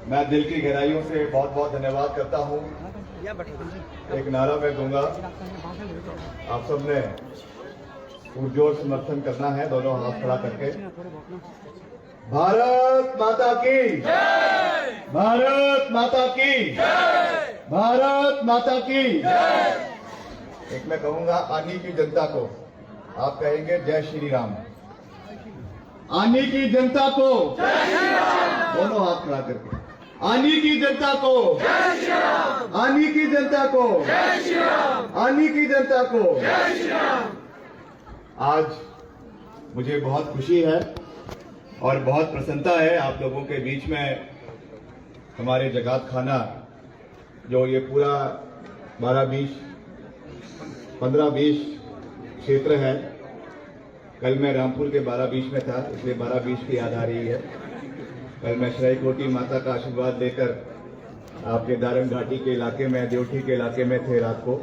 मैं दिल की गहराइयों से बहुत बहुत धन्यवाद करता हूँ। एक नारा मैं दूंगा, आप सबने पुरजोर समर्थन करना है, दोनों हाथ खड़ा करके। भारत माता की जय! भारत माता की जय! भारत माता की जय! एक मैं कहूंगा आनी की जनता को, आप कहेंगे जय श्री राम। आनी की जनता को जय श्री राम। दोनों हाथ खड़ा करके। आनी की जनता को जय श्री राम। आनी की जनता को जय श्री राम। आनी की जनता को जय श्री राम। आज मुझे बहुत खुशी है और बहुत प्रसन्नता है आप लोगों के बीच में हमारे जगात खाना जो ये पूरा 15-20 क्षेत्र है। कल मैं रामपुर के 12-20 में था, इसलिए 12-20 की याद आ रही है। कल मैं श्राईकोटी माता का आशीर्वाद लेकर आपके दारंग घाटी के इलाके में, देवठी के इलाके में थे रात को।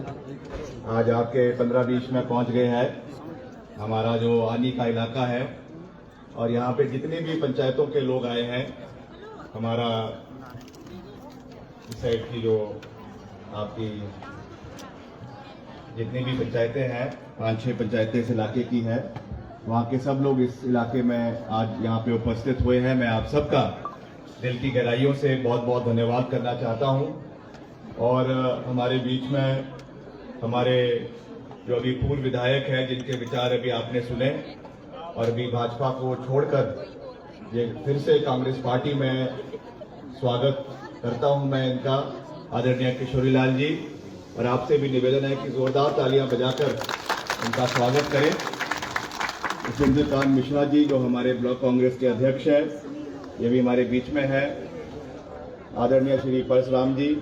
आज आपके 15-20 में पहुंच गए हैं। हमारा जो आनी का इलाका है और यहाँ पे जितनी भी पंचायतों के लोग आए हैं, हमारा इस साइड की जो आपकी जितनी भी पंचायतें हैं, 5-6 पंचायतें इस इलाके की है, वहाँ के सब लोग इस इलाके में आज यहाँ पे उपस्थित हुए हैं। मैं आप सबका दिल की गहराइयों से बहुत बहुत धन्यवाद करना चाहता हूँ। और हमारे बीच में हमारे जो अभी पूर्व विधायक हैं, जिनके विचार अभी आपने सुने और अभी भाजपा को छोड़कर ये फिर से कांग्रेस पार्टी में स्वागत करता हूँ मैं इनका, आदरणीय किशोरीलाल जी। और आपसे भी निवेदन है कि जोरदार तालियां बजाकर उनका स्वागत करें। चंद्रकांत मिश्रा जी जो हमारे ब्लॉक कांग्रेस के अध्यक्ष हैं, ये भी हमारे बीच में है। आदरणीय श्री परशुराम जी,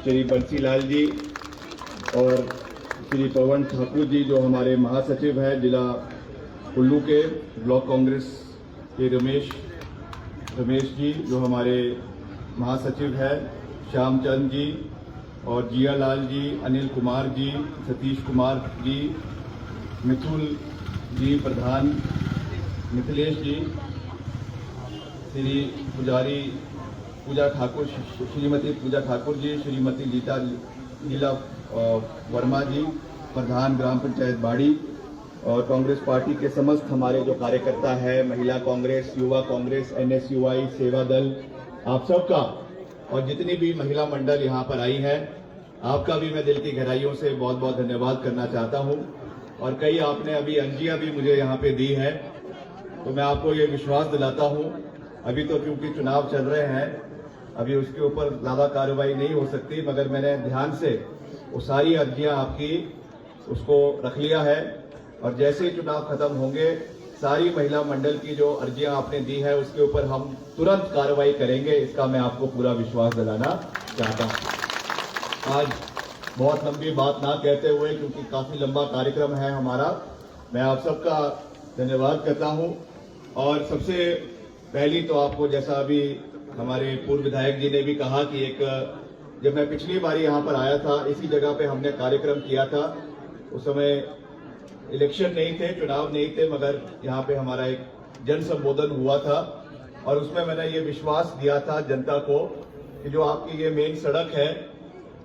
श्री बंसीलाल जी और श्री पवन ठाकुर जी जो हमारे महासचिव हैं जिला कुल्लू के ब्लॉक कांग्रेस के, रमेश जी जो हमारे महासचिव हैं, श्यामचंद जी और जियालाल जी, अनिल कुमार जी, सतीश कुमार जी, मिथुल जी प्रधान, मिथिलेश जी, श्री पुजारी पूजा ठाकुर, श्रीमती पूजा ठाकुर जी, श्रीमती लीला वर्मा जी प्रधान ग्राम पंचायत बाड़ी, और कांग्रेस पार्टी के समस्त हमारे जो कार्यकर्ता है, महिला कांग्रेस, युवा कांग्रेस, NSUI, सेवा दल, आप सबका और जितनी भी महिला मंडल यहाँ पर आई है, आपका भी मैं दिल की गहराइयों से बहुत बहुत धन्यवाद करना चाहता हूँ। और कई आपने अभी अंजिया भी मुझे यहाँ पे दी है, तो मैं आपको ये विश्वास दिलाता हूँ, अभी तो क्योंकि चुनाव चल रहे हैं, अभी उसके ऊपर ज्यादा कार्रवाई नहीं हो सकती, मगर मैंने ध्यान से वो सारी अर्जियां आपकी उसको रख लिया है। और जैसे ही चुनाव खत्म होंगे, सारी महिला मंडल की जो अर्जियां आपने दी है उसके ऊपर हम तुरंत कार्रवाई करेंगे, इसका मैं आपको पूरा विश्वास दिलाना चाहता हूं। आज बहुत लंबी बात ना कहते हुए, क्योंकि काफी लंबा कार्यक्रम है हमारा, मैं आप सबका धन्यवाद करता हूं। और सबसे पहली तो आपको, जैसा अभी हमारे पूर्व विधायक जी ने भी कहा कि एक जब मैं पिछली बार यहाँ पर आया था, इसी जगह पे हमने कार्यक्रम किया था, उस समय इलेक्शन नहीं थे, चुनाव नहीं थे, मगर यहाँ पे हमारा एक जन संबोधन हुआ था और उसमें मैंने ये विश्वास दिया था जनता को कि जो आपकी ये मेन सड़क है,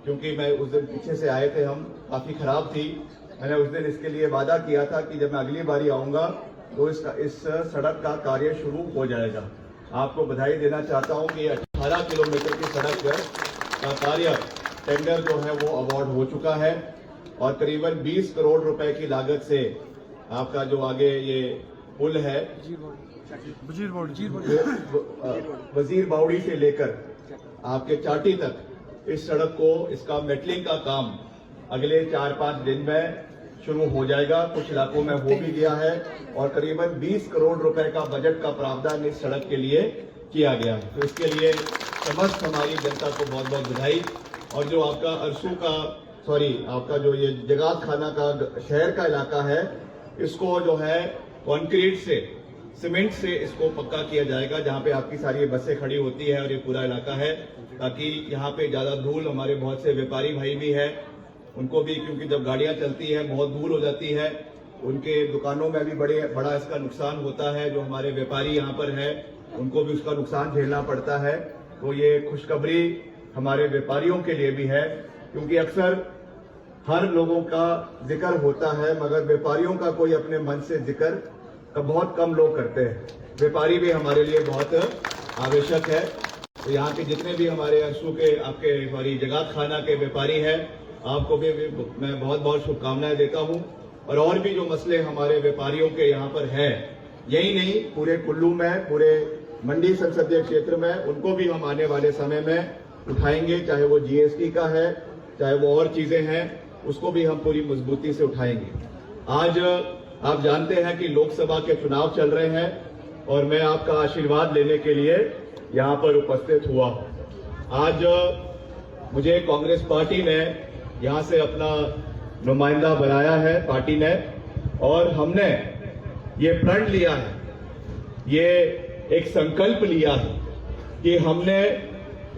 क्योंकि मैं उस दिन पीछे से आए थे हम, काफी खराब थी, मैंने उस दिन इसके लिए वादा किया था कि जब मैं अगली बारी आऊंगा तो इस सड़क का कार्य शुरू हो जाएगा। आपको बधाई देना चाहता हूं कि 18 किलोमीटर की सड़क का कार्य टेंडर जो है वो अवार्ड हो चुका है और करीबन 20 करोड़ रुपए की लागत से आपका जो आगे ये पुल है वजीर बावड़ी से लेकर आपके चाटी तक, इस सड़क को, इसका मेटलिंग का काम अगले 4-5 दिन में शुरू हो जाएगा। कुछ इलाकों में हो भी गया है और करीबन 20 करोड़ रुपए का बजट का प्रावधान इस सड़क के लिए किया गया है। तो इसके लिए समस्त हमारी जनता को बहुत बहुत बधाई। और जो आपका आपका जो ये जगात खाना का शहर का इलाका है, इसको जो है कंक्रीट से, सीमेंट से इसको पक्का किया जाएगा, जहां पे आपकी सारी बसें खड़ी होती है और ये पूरा इलाका है, ताकि यहाँ पे ज्यादा धूल, हमारे बहुत से व्यापारी भाई भी है, उनको भी, क्योंकि जब गाड़ियां चलती है बहुत धूल हो जाती है, उनके दुकानों में भी बड़ा इसका नुकसान होता है। जो हमारे व्यापारी यहाँ पर है उनको भी उसका नुकसान झेलना पड़ता है। वो ये खुशखबरी हमारे व्यापारियों के लिए भी है, क्योंकि अक्सर हर लोगों का जिक्र होता है मगर व्यापारियों का कोई अपने मन से जिक्र का बहुत कम लोग करते हैं। व्यापारी भी हमारे लिए बहुत आवश्यक है। तो यहाँ के जितने भी हमारे अंशु के आपके हमारी जगत खाना के व्यापारी हैं, आपको भी मैं बहुत बहुत शुभकामनाएं देता हूँ। और भी जो मसले हमारे व्यापारियों के यहाँ पर हैं, यही नहीं पूरे कुल्लू में, पूरे मंडी संसदीय क्षेत्र में, उनको भी हम आने वाले समय में उठाएंगे। चाहे वो जीएसटी का है, चाहे वो और चीजें हैं, उसको भी हम पूरी मजबूती से उठाएंगे। आज आप जानते हैं कि लोकसभा के चुनाव चल रहे हैं और मैं आपका आशीर्वाद लेने के लिए यहाँ पर उपस्थित हुआ। आज मुझे कांग्रेस पार्टी ने यहाँ से अपना नुमाइंदा बनाया है पार्टी ने, और हमने ये प्रण लिया है, ये एक संकल्प लिया है कि हमने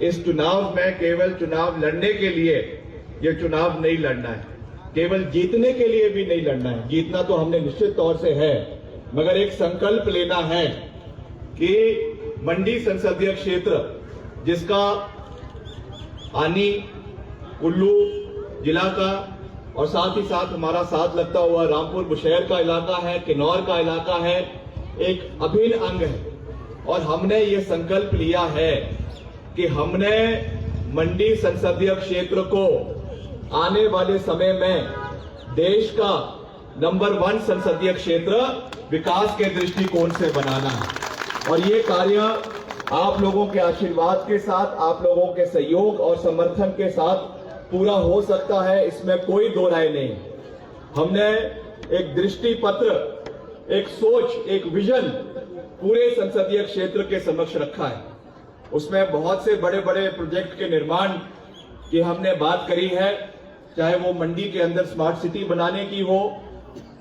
इस चुनाव में केवल चुनाव लड़ने के लिए ये चुनाव नहीं लड़ना है, केवल जीतने के लिए भी नहीं लड़ना है। जीतना तो हमने निश्चित तौर से है, मगर एक संकल्प लेना है कि मंडी संसदीय क्षेत्र, जिसका आनी, कुल्लू जिला का और साथ ही साथ हमारा साथ लगता हुआ रामपुर बुशहर का इलाका है, किन्नौर का इलाका है, एक अभिन्न अंग है। और हमने ये संकल्प लिया है कि हमने मंडी संसदीय क्षेत्र को आने वाले समय में देश का नंबर 1 संसदीय क्षेत्र विकास के दृष्टिकोण से बनाना है। और ये कार्य आप लोगों के आशीर्वाद के साथ, आप लोगों के सहयोग और समर्थन के साथ पूरा हो सकता है, इसमें कोई दो राय नहीं। हमने एक दृष्टि पत्र, एक सोच, एक विजन पूरे संसदीय क्षेत्र के समक्ष रखा है। उसमें बहुत से बड़े बड़े प्रोजेक्ट के निर्माण की हमने बात करी है, चाहे वो मंडी के अंदर स्मार्ट सिटी बनाने की हो,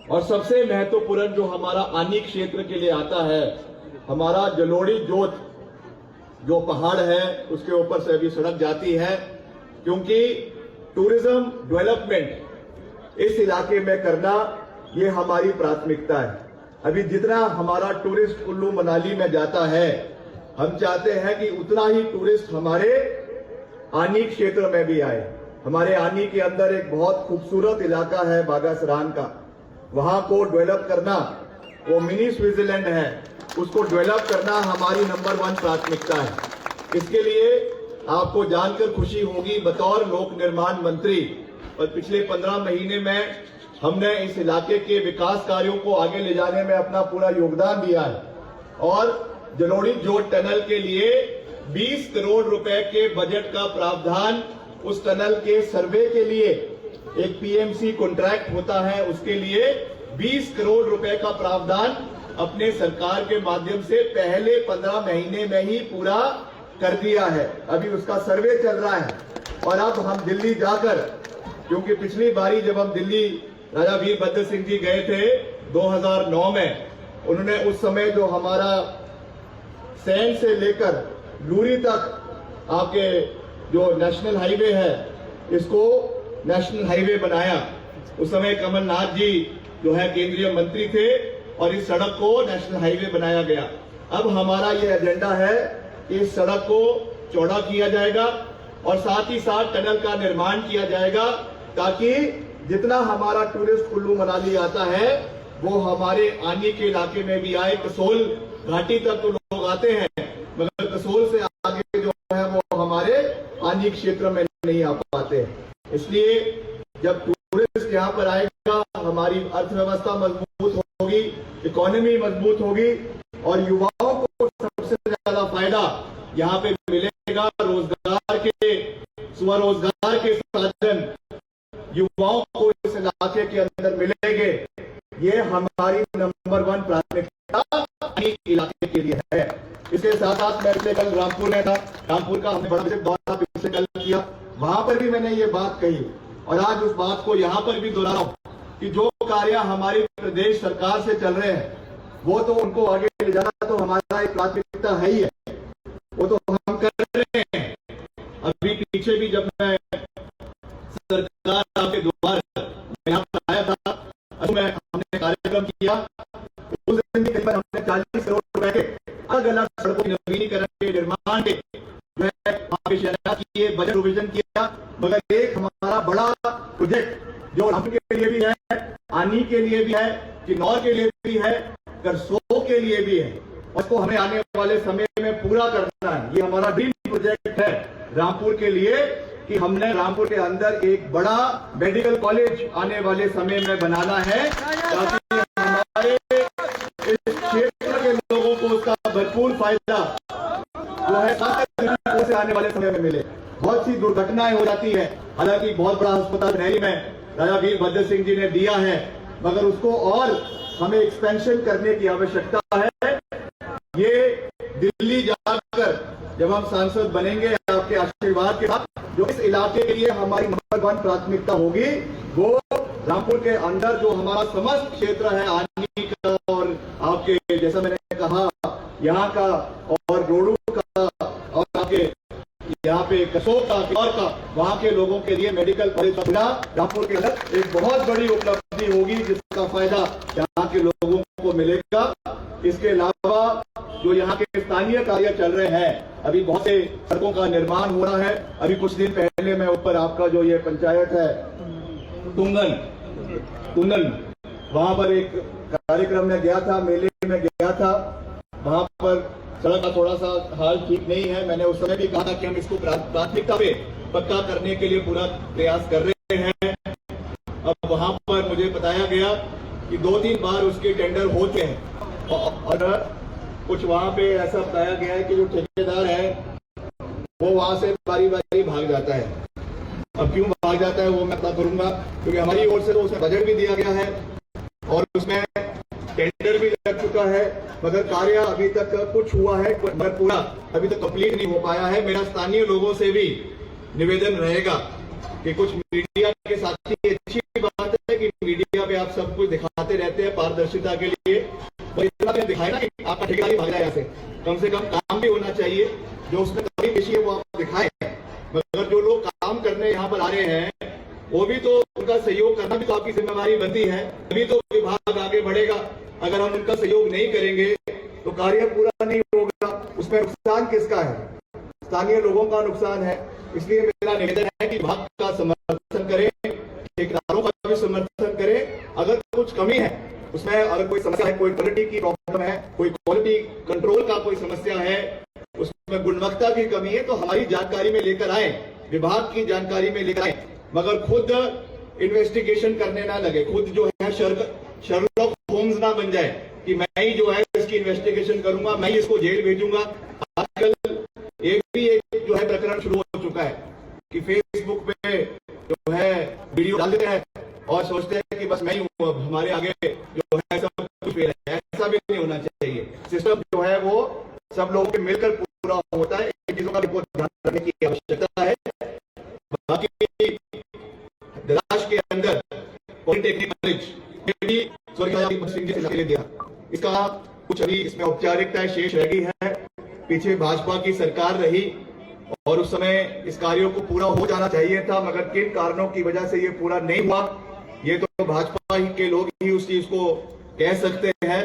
और सबसे महत्वपूर्ण जो हमारा आनी क्षेत्र के लिए आता है, हमारा जलोड़ी जोत जो पहाड़ है उसके ऊपर से अभी सड़क जाती है, क्योंकि टूरिज्म डेवलपमेंट इस इलाके में करना ये हमारी प्राथमिकता है। अभी जितना हमारा टूरिस्ट कुल्लू मनाली में जाता है, हम चाहते हैं कि उतना ही टूरिस्ट हमारे आनी क्षेत्र में भी आए। हमारे आनी के अंदर एक बहुत खूबसूरत इलाका है बागासरान का, वहां को डेवलप करना, वो मिनी स्विट्जरलैंड है, उसको डेवलप करना हमारी नंबर 1 प्राथमिकता है। इसके लिए आपको जानकर खुशी होगी, बतौर लोक निर्माण मंत्री और पिछले 15 महीने में हमने इस इलाके के विकास कार्यों को आगे ले जाने में अपना पूरा योगदान दिया है। और जलोड़ी जोत टनल के लिए 20 करोड़ रुपए के बजट का प्रावधान, उस टनल के सर्वे के लिए एक पीएमसी कॉन्ट्रैक्ट होता है, उसके लिए 20 करोड़ रुपए का प्रावधान अपने सरकार के माध्यम से पहले 15 महीने में ही पूरा कर दिया है। अभी उसका सर्वे चल रहा है। और अब हम दिल्ली जाकर, क्योंकि पिछली बारी जब हम दिल्ली राजा वीरभद्र सिंह जी गए थे 2009 में, उन्होंने उस समय जो हमारा सैन से लेकर लूरी तक आपके जो नेशनल हाईवे है, इसको नेशनल हाईवे बनाया। उस समय कमलनाथ जी जो है केंद्रीय मंत्री थे और इस सड़क को नेशनल हाईवे बनाया गया। अब हमारा ये एजेंडा है कि इस सड़क को चौड़ा किया जाएगा और साथ ही साथ टनल का निर्माण किया जाएगा, ताकि जितना हमारा टूरिस्ट कुल्लू मनाली आता है वो हमारे आनी के इलाके में भी आए। कसोल घाटी तक तो लोग आते हैं, मगर कसोल से आगे जो है वो हमारे आनी क्षेत्र में नहीं आ पाते। इसलिए जब टूरिस्ट यहाँ पर आएगा, हमारी अर्थव्यवस्था मजबूत होगी, इकोनॉमी मजबूत होगी और युवाओं को सबसे ज्यादा फायदा यहाँ पे मिलेगा। रोजगार के, स्वरोजगार के साधन युवाओं को इस इलाके के अंदर मिलेंगे। ये हमारी नंबर 1 प्राथमिकता इलाके के लिए है। इसके साथ साथ मैं पिछले कल रामपुर में था, रामपुर का हमने बड़ा विजिट दौरा पिछले कल किया, वहां पर भी मैंने ये बात कही और आज उस बात को यहाँ पर भी दोहरा रहा हूं कि जो कार्य हमारी प्रदेश सरकार से चल रहे हैं वो तो उनको आगे ले जाना तो हमारा एक प्राथमिकता है ही है, वो तो हम कर रहे हैं। अभी पीछे भी जब मैं सरकार आपके द्वार यहाँ पर आया था, हमने कार्यक्रम किया, उस दिन भी हमने 40 करोड़ रुपए के अलग अलग सड़कों के नवीनीकरण के, निर्माण के जो है शहनाज किए, बजट प्रोविजन किया, मगर एक हमारा बड़ा प्रोजेक्ट जो रामपुर के लिए भी है, आनी के लिए भी है, किन्नौर के लिए भी है, करसोग के लिए भी है, उसको हमें आने वाले समय में पूरा करना है। ये हमारा ड्रीम प्रोजेक्ट है रामपुर के लिए कि हमने रामपुर के अंदर एक बड़ा मेडिकल कॉलेज आने वाले समय में बनाना है, ताकि हमारे इस क्षेत्र के लोगों को उसका भरपूर फायदा जो है स्वास्थ्य से आने वाले समय में मिले। बहुत सी दुर्घटनाएं हो जाती है, हालांकि बहुत बड़ा अस्पताल नहरी में राजा वीरभद्र सिंह जी ने दिया है, मगर उसको और हमें एक्सपेंशन करने की आवश्यकता है। ये दिल्ली जाकर जब हम सांसद बनेंगे आपके आशीर्वाद के साथ, जो इस इलाके के लिए हमारी नंबर 1 प्राथमिकता होगी, वो रामपुर के अंदर जो हमारा समस्त क्षेत्र है, आनी का और आपके जैसा मैंने कहा यहाँ का और रोडू का और आपके यहाँ पे कसोग का और का, वहाँ के लोगों के लिए मेडिकल कॉलेज का खुला रामपुर के अंदर एक बहुत बड़ी उपलब्धि होगी, जिसका फायदा यहाँ के लोगों को मिलेगा। इसके अलावा जो यहाँ के स्थानीय कार्य चल रहे हैं, अभी बहुत से सड़कों का निर्माण हो रहा है। अभी कुछ दिन पहले मैं ऊपर आपका जो ये पंचायत है तुंगल, वहां पर एक कार्यक्रम में गया था, मेले में गया था, वहां पर सड़क का थोड़ा सा हाल ठीक नहीं है। मैंने उस समय भी कहा था कि हम इसको प्राथमिकता पे पक्का करने के लिए पूरा प्रयास कर रहे हैं। अब वहां पर मुझे बताया गया कि 2-3 बार उसके टेंडर हो चुके हैं और कुछ वहां पे ऐसा बताया गया है कि जो ठेकेदार है वो वहां से बारी बारी भाग जाता है। अब क्यों भाग जाता है वो मैं पता करूंगा, क्योंकि हमारी ओर से तो उसमें बजट भी दिया गया है और उसमें टेंडर भी लग चुका है, मगर कार्य अभी तक कुछ हुआ है, मगर पूरा अभी तक कंप्लीट नहीं हो पाया है। मेरा स्थानीय लोगों से भी निवेदन रहेगा कि कुछ मीडिया के साथ ही अच्छी बात है कि मीडिया पे आप सब कुछ दिखाते रहते हैं पारदर्शिता के लिए, और इतना दिखाए ना कि आपका ठेकेदार भाग जाए, यहाँ से कम काम भी होना चाहिए, जो उसमें कमी पेशी है वो आप दिखाए। मगर जो लोग काम करने यहाँ पर आ रहे हैं वो भी तो उनका सहयोग करना भी तो आपकी जिम्मेवारी बनती है, तभी तो विभाग आगे बढ़ेगा। अगर हम उनका सहयोग नहीं करेंगे तो कार्य पूरा नहीं होगा। उसमें नुकसान किसका है? स्थानीय लोगों का नुकसान है। इसलिए मेरा निवेदन है कि विभाग का समर्थन करें, ठेकेदारों का भी समर्थन करें। अगर कुछ कमी है उसमें, अगर कोई समस्या है, कोई क्वालिटी की प्रॉब्लम है, कोई क्वालिटी कंट्रोल का कोई समस्या है, उसमें गुणवत्ता की कमी है, तो हमारी जानकारी में लेकर आए, विभाग की जानकारी में लेकर आए, मगर खुद इन्वेस्टिगेशन करने ना लगे, खुद जो है शर्लॉक होम्स ना बन जाए कि मैं ही जो है इसकी इन्वेस्टिगेशन करूंगा, मैं ही इसको जेल भेजूंगा। आजकल एक जो है प्रकरण शुरू हो चुका है कि फेसबुक पे जो है वीडियो डाल देते हैं और सोचते हैं कि बस मैं ही हूं, अब हमारे आगे जो है सब कुछ फेल है। ऐसा भी नहीं होना चाहिए। सिस्टम जो है वो सब लोगों के मिलकर पूरा होता है। इन चीजों का भी बहुत ध्यान रखने की आवश्यकता है। बाकी दराज के अंदर पॉलिटेक्निक कॉलेज स्वर्गीय सिंह जी से दिया, इसका कुछ अभी इसमें औपचारिकताएं शेष रह गई है। पीछे भाजपा की सरकार रही और उस समय इस कार्यों को पूरा हो जाना चाहिए था, मगर किन कारणों की वजह से ये पूरा नहीं हुआ ये तो भाजपा ही के लोग ही उस चीज को कह सकते हैं,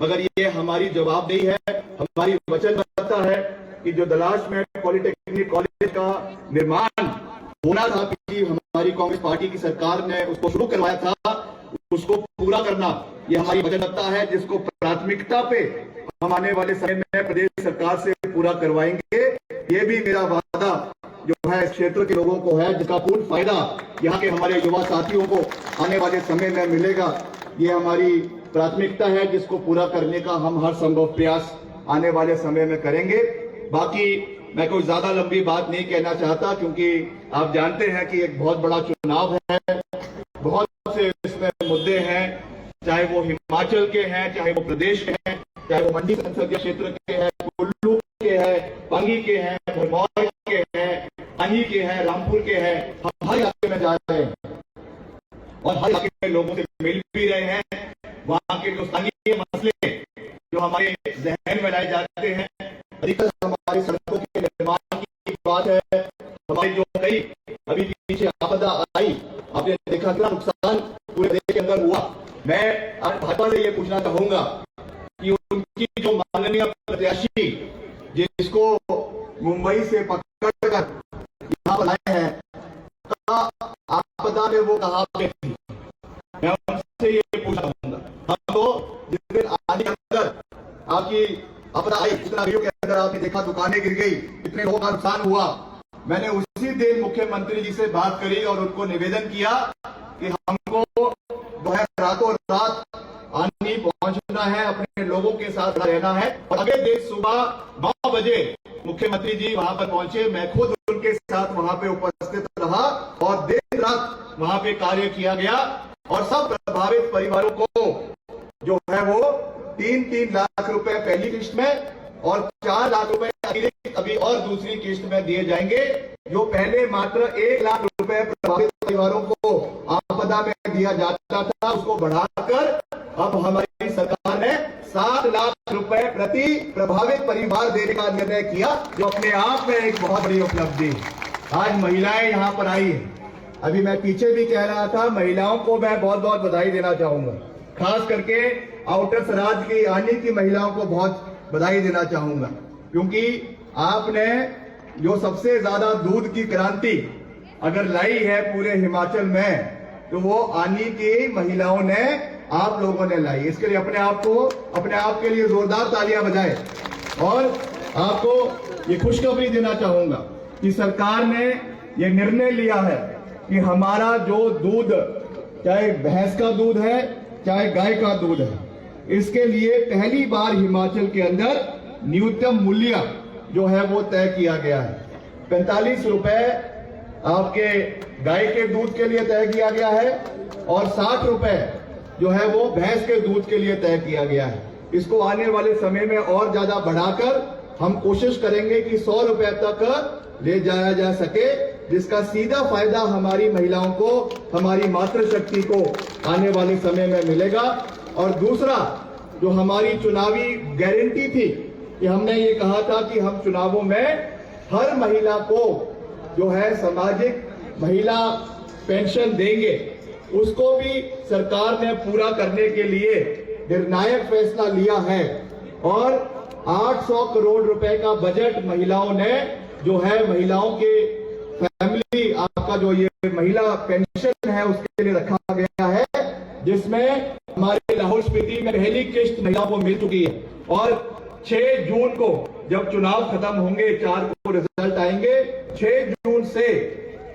मगर ये हमारी जवाबदेही है, हमारी वचनबद्धता है कि जो दलाश में पॉलिटेक्निक कॉलेज का निर्माण होना था, कि हमारी कांग्रेस पार्टी की सरकार ने उसको शुरू करवाया था, उसको पूरा करना ये हमारी वचनबद्धता है, जिसको प्राथमिकता पे हम आने वाले समय में प्रदेश सरकार से पूरा करवाएंगे। ये भी मेरा वादा जो है इस क्षेत्र के लोगों को है, जिसका पूर्ण फायदा यहाँ के हमारे युवा साथियों को आने वाले समय में मिलेगा। ये हमारी प्राथमिकता है, जिसको पूरा करने का हम हर संभव प्रयास आने वाले समय में करेंगे। बाकी मैं कोई ज्यादा लंबी बात नहीं कहना चाहता, क्योंकि आप जानते हैं कि एक बहुत बड़ा चुनाव है, बहुत से इसमें मुद्दे हैं, चाहे वो हिमाचल के हैं, चाहे वो प्रदेश के हैं, चाहे वो मंडी संसदीय क्षेत्र के हैं, कुल्लू के हैं, पांगी के हैं, भरमौर के हैं, आनी के हैं, रामपुर के हैं। हम हर इलाके में जा रहे हैं और हर इलाके में लोगों से मिल भी रहे हैं। वहां के जो स्थानीय मसले जो हमारे जहन में लाए जाते हैं, अधिकतर हमारी सड़कों के निर्माण की बात है, हमारी जो कई अभी पीछे आपदा आई, आपने देखा कितना नुकसान पूरे देश के अंदर हुआ। मैं आज भाजपा से ये पूछना चाहूंगा कि उनकी जो माननीय प्रत्याशी जिसको मुंबई से पक्का पकड़ कर यहाँ लाए हैं, आपदा में वो कहाँ पे थी? मैं उनसे ये पूछना चाहूंगा। हम तो जिस दिन आने के अंदर आपकी आपदा आई, उस नदियों के अंदर आपने देखा दुकानें गिर गई, इतने लोगों का नुकसान हुआ। मैंने उसी दिन मुख्यमंत्री जी से बात करी और उनको निवेदन किया कि हमको जो है रातों रात आनी पहुंचना है, अपने लोगों के साथ रहना है। और अगले दिन सुबह 9 बजे मुख्यमंत्री जी वहां पर पहुंचे, मैं खुद उनके साथ वहां पे उपस्थित रहा और दिन रात वहां पे कार्य किया गया और सब प्रभावित परिवारों को जो है वो 3-3 लाख रुपए पहली किस्त में और 4 लाख रुपए अभी और दूसरी किस्त में दिए जाएंगे। जो पहले मात्र 1 लाख रुपए प्रभावित परिवारों को आपदा में दिया जाता था, उसको बढ़ाकर अब हमारी सरकार ने 7 लाख रुपए प्रति प्रभावित परिवार देने का निर्णय किया, जो अपने आप में एक बहुत बड़ी उपलब्धि। आज महिलाएं यहाँ पर आई है। अभी मैं पीछे भी कह रहा था, महिलाओं को मैं बहुत बहुत बधाई देना चाहूंगा, खास करके आउटर सराज की आने की महिलाओं को बहुत बधाई देना चाहूंगा, क्योंकि आपने जो सबसे ज्यादा दूध की क्रांति अगर लाई है पूरे हिमाचल में, तो वो आनी की महिलाओं ने, आप लोगों ने लाई। इसके लिए अपने आप के लिए जोरदार तालियां बजाएं। और आपको ये खुशखबरी देना चाहूंगा कि सरकार ने ये निर्णय लिया है कि हमारा जो दूध, चाहे भैंस का दूध है चाहे गाय का दूध है, इसके लिए पहली बार हिमाचल के अंदर न्यूनतम मूल्य जो है वो तय किया गया है। 45 रुपए आपके गाय के दूध के लिए तय किया गया है और 60 रुपए जो है वो भैंस के दूध के लिए तय किया गया है। इसको आने वाले समय में और ज्यादा बढ़ाकर हम कोशिश करेंगे कि 100 रुपए तक ले जाया जा सके, जिसका सीधा फायदा हमारी महिलाओं को, हमारी मातृशक्ति को आने वाले समय में मिलेगा। और दूसरा, जो हमारी चुनावी गारंटी थी कि हमने ये कहा था कि हम चुनावों में हर महिला को जो है सामाजिक महिला पेंशन देंगे, उसको भी सरकार ने पूरा करने के लिए निर्णायक फैसला लिया है और 800 करोड़ रुपए का बजट महिलाओं ने जो है, महिलाओं के फैमिली आपका जो ये महिला पेंशन है उसके लिए रखा गया है, जिसमें हमारे लाहौल स्पीति में पहली किस्त महिलाओं को मिल चुकी है। और 6 जून को जब चुनाव खत्म होंगे, 4 को रिजल्ट आएंगे, 6 जून से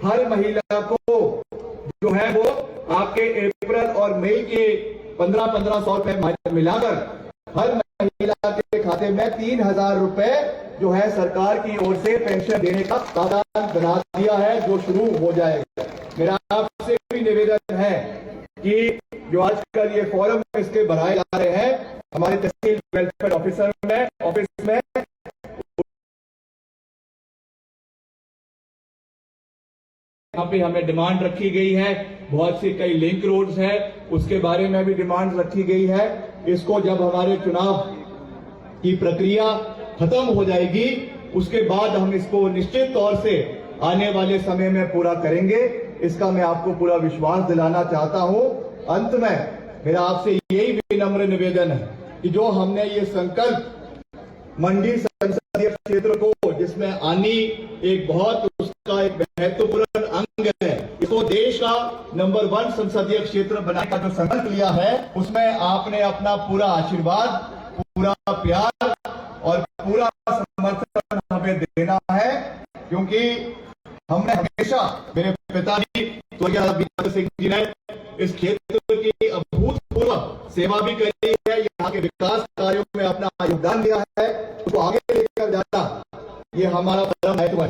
हर महिला को जो है वो आपके अप्रैल और मई के 1500 रुपए मिलाकर हर महिला के खाते में 3000 रुपए जो है सरकार की ओर से पेंशन देने का प्रावधान बना दिया है, जो शुरू हो जाएगा। मेरा आपसे भी निवेदन है कि जो आजकल ये फोरम इसके बनाए जा रहे हैं, हमारे तहसील वेलफेयर ऑफिस में यहाँ पे हमें डिमांड रखी गई है, बहुत सी कई लिंक रोड्स है, उसके बारे में भी डिमांड रखी गई है। इसको जब हमारे चुनाव की प्रक्रिया खत्म हो जाएगी, उसके बाद हम इसको निश्चित तौर से आने वाले समय में पूरा करेंगे। इसका मैं आपको पूरा विश्वास दिलाना चाहता हूं। अंत में मेरा आपसे यही विनम्र निवेदन है कि जो हमने ये संकल्प मंडी संसदीय क्षेत्र को, जिसमें आनी एक बहुत उसका एक महत्वपूर्ण अंग है, इसको देश का नंबर 1 संसदीय क्षेत्र बनाने का जो संकल्प लिया है, उसमें आपने अपना पूरा आशीर्वाद, पूरा प्यार और पूरा समर्थन हमें देना है, क्योंकि हमने हमेशा, मेरे पिताजी स्वर्गीय वीरेंद्र सिंह जी ने इस क्षेत्र की अभूतपूर्व सेवा भी करी है, यहाँ के विकास कार्यों में अपना योगदान दिया है, उसको आगे लेकर जाना ये हमारा परम दायित्व है।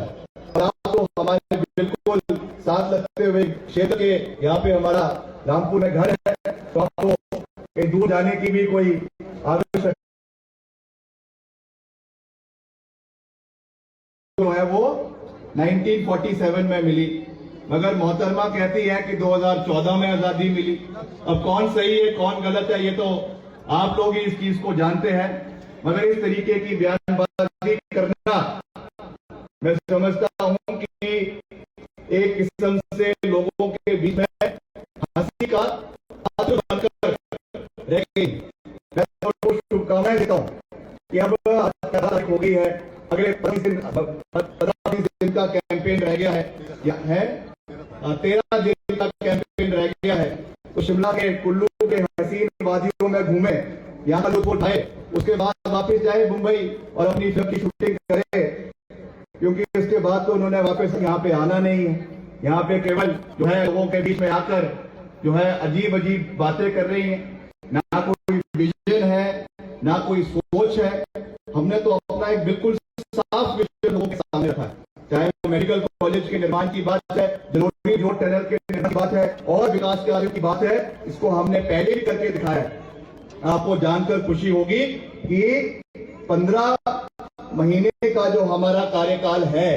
और आपको हमारे बिल्कुल साथ लगते हुए क्षेत्र के, यहाँ पे हमारा रामपुर में घर है, तो आपको कहीं दूर जाने की भी कोई आवश्यकता जो है वो 1947 में मिली, मगर मोहतरमा कहती है कि 2014 में आजादी मिली। अब कौन सही है कौन गलत है ये तो आप लोग ही इस चीज को जानते हैं, मगर इस तरीके की बयानबाजी करना मैं समझता हूं कि एक किस्म से लोगों के बीच में हंसी का पात्र बनकर रह गई। मैं आपको शुभकामनाएं देता हूं कि अब तारीख हो गई है, अगले 25 दिन का रह गया है 13 दिन का कैंपेन रह गया है, तो शिमला के कुल्लू के हसीन वादियों में घूमे, यहाँ का लुत्फ उठाए, उसके बाद वापस जाए मुंबई और अपनी फिल्म की शूटिंग करे, क्योंकि इसके बाद तो उन्होंने वापस यहाँ पे आना नहीं है। यहाँ पे केवल जो है लोगों के बीच में आकर जो है अजीब अजीब बातें कर रही हैं, ना कोई विजन है ना कोई सोच है। हमने तो अपना एक बिल्कुल साफ विजन लोगों के सामने रखा है, चाहे वो मेडिकल कॉलेज के निर्माण की बात है, जलोड़ी रोड टनल के निर्माण की बात है और विकास कार्यों की बात है, इसको हमने पहले भी करके दिखाया है। आपको जानकर खुशी होगी कि 15 महीने का जो हमारा कार्यकाल है,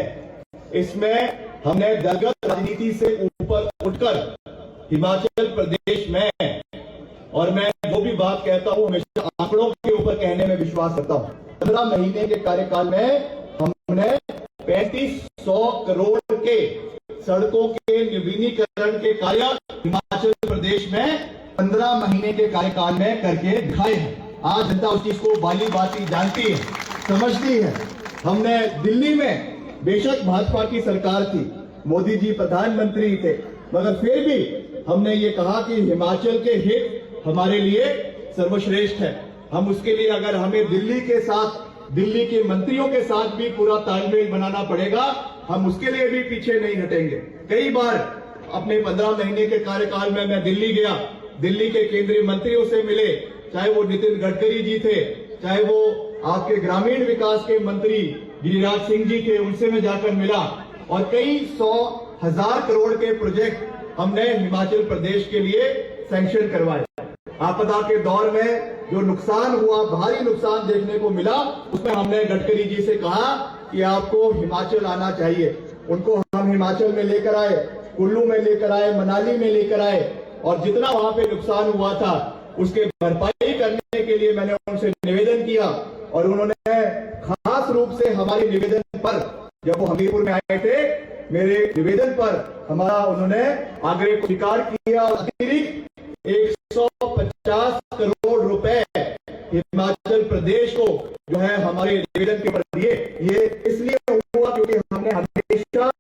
इसमें हमने दलगत राजनीति से ऊपर उठकर हिमाचल प्रदेश में, और मैं जो भी बात कहता हूं हमेशा आंकड़ों के ऊपर कहने में विश्वास करता हूं, 15 महीने के कार्यकाल में हमने 3500 करोड़ के सड़कों के नवीनीकरण के कार्य हिमाचल प्रदेश में 15 महीने के कार्यकाल में करके दिखाए हैं। आज जनता उस चीज को बाली बाती जानती है, समझती है। हमने दिल्ली में बेशक भाजपा की सरकार थी, मोदी जी प्रधानमंत्री थे, मगर फिर भी हमने ये कहा कि हिमाचल के हित हमारे लिए सर्वश्रेष्ठ है। हम उसके लिए अगर हमें दिल्ली के साथ, दिल्ली के मंत्रियों के साथ भी पूरा तालमेल बनाना पड़ेगा, हम उसके लिए भी पीछे नहीं हटेंगे। कई बार अपने 15 महीने के कार्यकाल में मैं दिल्ली गया, दिल्ली के केंद्रीय मंत्रियों से मिले, चाहे वो नितिन गडकरी जी थे, चाहे वो आपके ग्रामीण विकास के मंत्री गिरिराज सिंह जी थे, उनसे मैं जाकर मिला और कई 100,000 करोड़ के प्रोजेक्ट हमने हिमाचल प्रदेश के लिए सैंक्शन करवाए। आपदा के दौर में जो नुकसान हुआ, भारी नुकसान देखने को मिला, उसमें हमने गडकरी जी से कहा कि आपको हिमाचल आना चाहिए। उनको हम हिमाचल में लेकर आए, कुल्लू में लेकर आए, मनाली में लेकर आए और जितना वहां पे नुकसान हुआ था उसके भरपाई करने के लिए मैंने उनसे निवेदन किया और उन्होंने खास रूप से हमारे निवेदन पर, जब वो हमीरपुर में आए थे, मेरे निवेदन पर हमारा उन्होंने आग्रह को स्वीकार किया और अतिरिक्त 150 करोड़ रुपए हिमाचल प्रदेश को जो है हमारे निवेदन के ऊपर दिए। ये इसलिए हुआ क्योंकि हमने हमेशा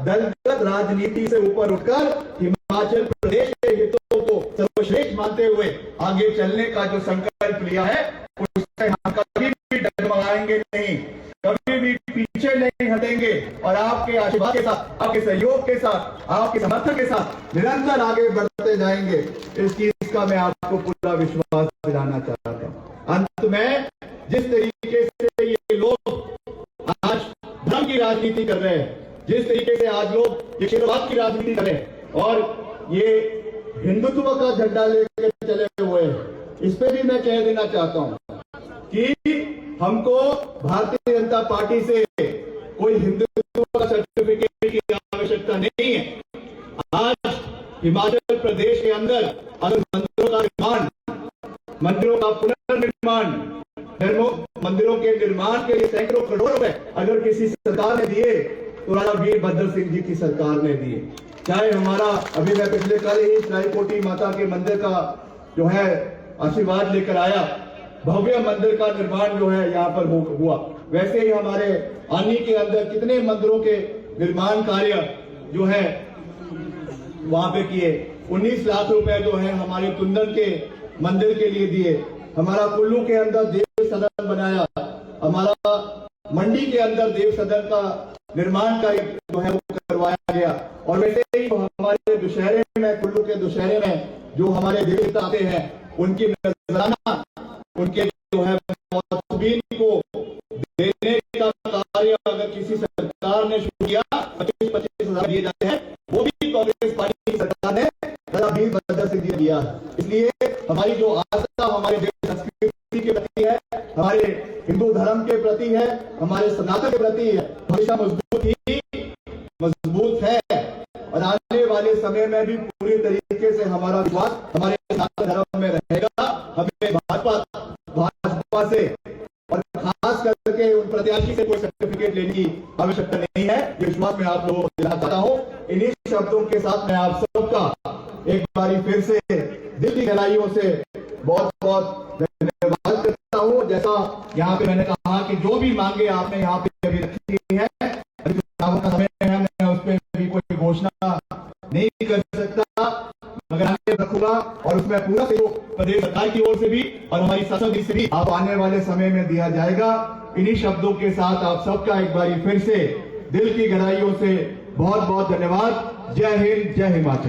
दलगत राजनीति से ऊपर उठकर हिमाचल प्रदेश के हितों को सर्वश्रेष्ठ मानते हुए आगे चलने का जो संकल्प लिया है, उससे हम कभी भी डगमगाएंगे नहीं, कभी भी पीछे नहीं हटेंगे और आपके आशीर्वाद के साथ, आपके सहयोग के साथ, आपके समर्थन के साथ निरंतर आगे बढ़ते जाएंगे। इस चीज का मैं आपको पूरा विश्वास दिलाना चाहता हूं। अंत में जिस तरीके से ये लोग आज धर्म की राजनीति कर रहे हैं, जिस तरीके से आज लोग ये क्षेत्रवाद की राजनीति कर रहे हैं और ये हिंदुत्व का झंडा लेकर चले हुए हैं, इस पे भी मैं कह देना चाहता हूं कि हमको भारतीय जनता पार्टी से कोई हिंदुत्व का सर्टिफिकेट की आवश्यकता नहीं है। आज हिमाचल प्रदेश के अंदर अगर मंदिरों का निर्माण, मंदिरों का पुनर्निर्माण, मंदिरों के निर्माण के लिए सैकड़ों करोड़ रुपए अगर किसी सरकार ने दिए तो राजा वीरभद्र सिंह जी की सरकार ने दिए। चाहे हमारा, अभी मैं पिछले कल ही त्राईकोटी माता के मंदिर का जो है आशीर्वाद लेकर आया, भव्य मंदिर का निर्माण जो है यहाँ पर हुआ, वैसे ही हमारे आनी के अंदर कितने मंदिरों के निर्माण कार्य जो है वहां पे किए। 19 लाख रुपए जो है हमारे तुंदन के मंदिर के लिए दिए। हमारा कुल्लू के अंदर देव सदन बनाया, हमारा मंडी के अंदर देव सदन का निर्माण कार्य जो है वो करवाया गया। और वैसे ही हमारे दुशहरे में, कुल्लू के दुशहरे में जो हमारे देवता आते हैं, उनकी नजराना, उनके जो है मौतबीन को देने का कार्य अगर किसी सरकार ने शुरू किया, 25-25 हजार दिए जाते हैं, वो भी कांग्रेस पार्टी की सरकार ने राजा वीरभद्र सिंह जी ने दिया। इसलिए हमारी जो आस्था हमारे देश संस्कृति के प्रति है, हमारे हिंदू धर्म के प्रति है, हमारे सनातन के प्रति है, हमेशा मजबूत है और आने वाले समय में भी पूरी तरीके से हमारा विश्वास हमारे सनातन धर्म में रहेगा। हमें भाजपा से और खास करके उन प्रत्याशी से कोई सर्टिफिकेट लेने की आवश्यकता नहीं है, ये विश्वास मैं आप लोगों को दिलाना चाहता हूं। इन्हीं शब्दों के साथ मैं आप सबका एक बारी फिर से दिल की गहराइयों से बहुत बहुत धन्यवाद करता हूं। जैसा यहाँ पे मैंने कहा कि जो भी मांगे आपने यहाँ पे अभी रखी है, चुनाव का समय है, मैं उस रखूंगा और उसमें पूरा सहयोग प्रदेश सरकार की ओर से भी और हमारी संसद से भी आप आने वाले समय में दिया जाएगा। इन्हीं शब्दों के साथ आप सबका एक बार फिर से दिल की गहराइयों से बहुत बहुत धन्यवाद। जय हिंद, जय हिमाचल।